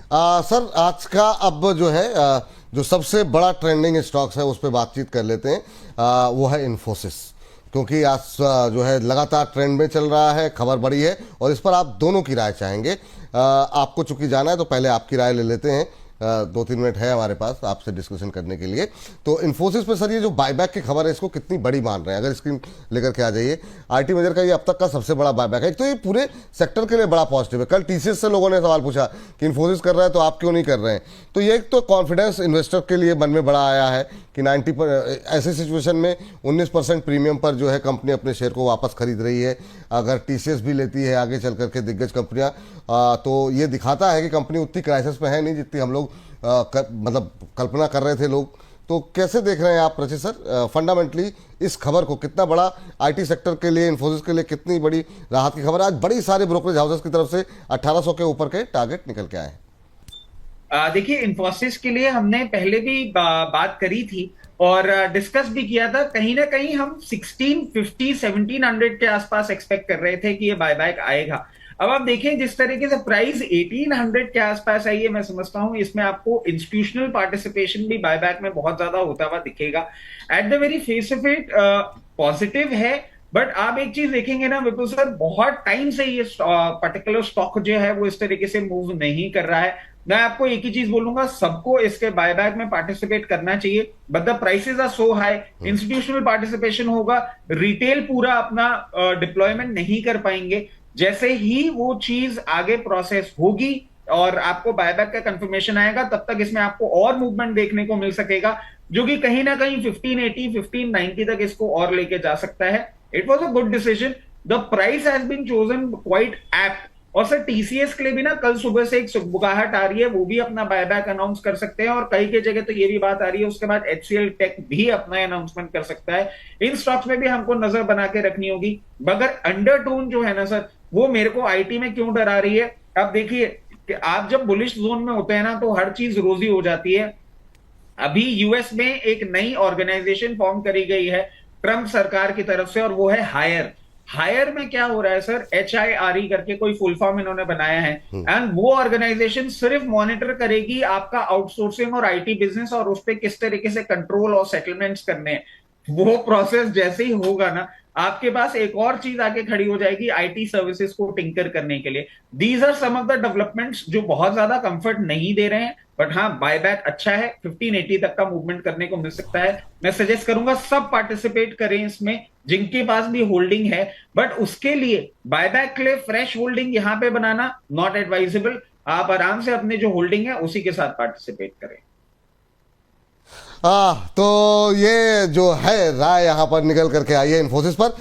Sir आज का अब जो है जो सबसे बड़ा ट्रेंडिंग स्टॉक्स है उस पर बातचीत कर लेते हैं। वो है इन्फोसिस, क्योंकि आज जो है लगातार ट्रेंड में चल रहा है, खबर बड़ी है और इस पर आप दोनों की राय चाहेंगे। आपको चूंकि जाना है तो पहले आपकी राय ले लेते हैं। 2-3 मिनट है हमारे पास आपसे डिस्कशन करने के लिए। तो इन्फोसिस पे सर ये जो बायबैक की खबर है इसको कितनी बड़ी मान रहे हैं? अगर स्क्रीन लेकर के आ जाइए। आईटी मेजर का ये अब तक का सबसे बड़ा बायबैक है। एक तो ये पूरे सेक्टर के लिए बड़ा पॉजिटिव है। कल टीसीएस से लोगों ने सवाल पूछा कि इन्फोसिस कर रहा है तो आप क्यों नहीं कर रहे हैं? तो ये एक तो कॉन्फिडेंस इन्वेस्टर के लिए मन में बड़ा आया है कि 90 पर ऐसे सिचुएशन में 19% प्रीमियम पर जो है कंपनी अपने शेयर को वापस खरीद रही है। अगर टीसीएस भी लेती है आगे चल करके दिग्गज कंपनियां, तो ये दिखाता है कि कंपनी उतनी क्राइसिस में है नहीं जितनी हम लोग मतलब कल्पना कर रहे थे लोग। तो कैसे देख रहे हैं आप रचित सर फंडामेंटली इस खबर को? कितना बड़ा आईटी सेक्टर के लिए, इन्फोसिस के लिए कितनी बड़ी राहत की खबर है? आज बड़ी सारे ब्रोकरेज हाउसेस की तरफ से 1800 के ऊपर के टारगेट निकल के आए हैं। देखिए, इन्फोसिस के लिए हमने पहले भी बात करी थी और डिस्कस भी किया था। कहीं ना कहीं हम 1650 1700 के आसपास एक्सपेक्ट कर रहे थे कि ये बायबैक आएगा। अब आप देखें जिस तरीके से प्राइस 1800 के आसपास आई है, मैं समझता हूं इसमें आपको इंस्टीट्यूशनल पार्टिसिपेशन भी बायबैक में बहुत ज्यादा होता हुआ दिखेगा। At the very face of it positive है। बट आप एक चीज देखेंगे ना विपुल सर, बहुत टाइम से ये पर्टिकुलर स्टॉक जो है वो इस तरीके से मूव नहीं कर रहा है। मैं आपको एक ही चीज बोलूंगा, सबको इसके बायबैक में पार्टिसिपेट करना चाहिए, but the prices are so high. Institutional participation होगा, रिटेल पूरा अपना डिप्लॉयमेंट नहीं कर पाएंगे। जैसे ही वो चीज आगे प्रोसेस होगी और आपको बायबैक का कंफर्मेशन आएगा, तब तक इसमें आपको और मूवमेंट देखने को मिल सकेगा, जो कि कहीं ना कहीं 1580 1590 तक इसको और लेके जा सकता है। It was a good decision. The price has been chosen quite apt. और सर टीसीएस के लिए भी ना कल सुबह से एक सुगबुगाहट आ रही है, वो भी अपना बायबैक अनाउंस कर सकते हैं। और कई के जगह तो ये भी बात आ रही है उसके बाद एचसीएल टेक भी अपना अनाउंसमेंट कर सकता है। इन स्टॉक्स में भी हमको नजर बना के रखनी होगी। मगर अंडरटोन जो है ना सर, वो मेरे को आईटी में क्यों डरा रही है? अब देखिए कि आप जब बुलिश जोन में होते हैं ना तो हर चीज रोजी हो जाती है। अभी यूएस में एक नई ऑर्गेनाइजेशन फॉर्म करी गई है ट्रंप सरकार की तरफ से, और वो है हायर। हायर में क्या हो रहा है सर, HIRE करके कोई फुल फॉर्म इन्होंने बनाया है। एंड वो ऑर्गेनाइजेशन सिर्फ मॉनिटर करेगी आपका आउटसोर्सिंग और आईटी बिजनेस और उस पर किस तरीके से कंट्रोल और सेटलमेंट्स करने हैं। वो प्रोसेस जैसे ही होगा ना, आपके पास एक और चीज आके खड़ी हो जाएगी आईटी सर्विसेज को टिंकर करने के लिए। These are some of the developments जो बहुत ज्यादा कंफर्ट नहीं दे रहे हैं। बट हाँ, बायबैक अच्छा है, 1580 तक का मूवमेंट करने को मिल सकता है। मैं सजेस्ट करूंगा सब पार्टिसिपेट करें इसमें जिनके पास भी होल्डिंग है। बट उसके लिए बायबैक के लिए फ्रेश होल्डिंग यहां पे बनाना नॉट एडवाइजेबल। आप आराम से अपने जो होल्डिंग है उसी के साथ पार्टिसिपेट करें। तो ये जो है राय यहाँ पर निकल करके आई है इन्फोसिस पर।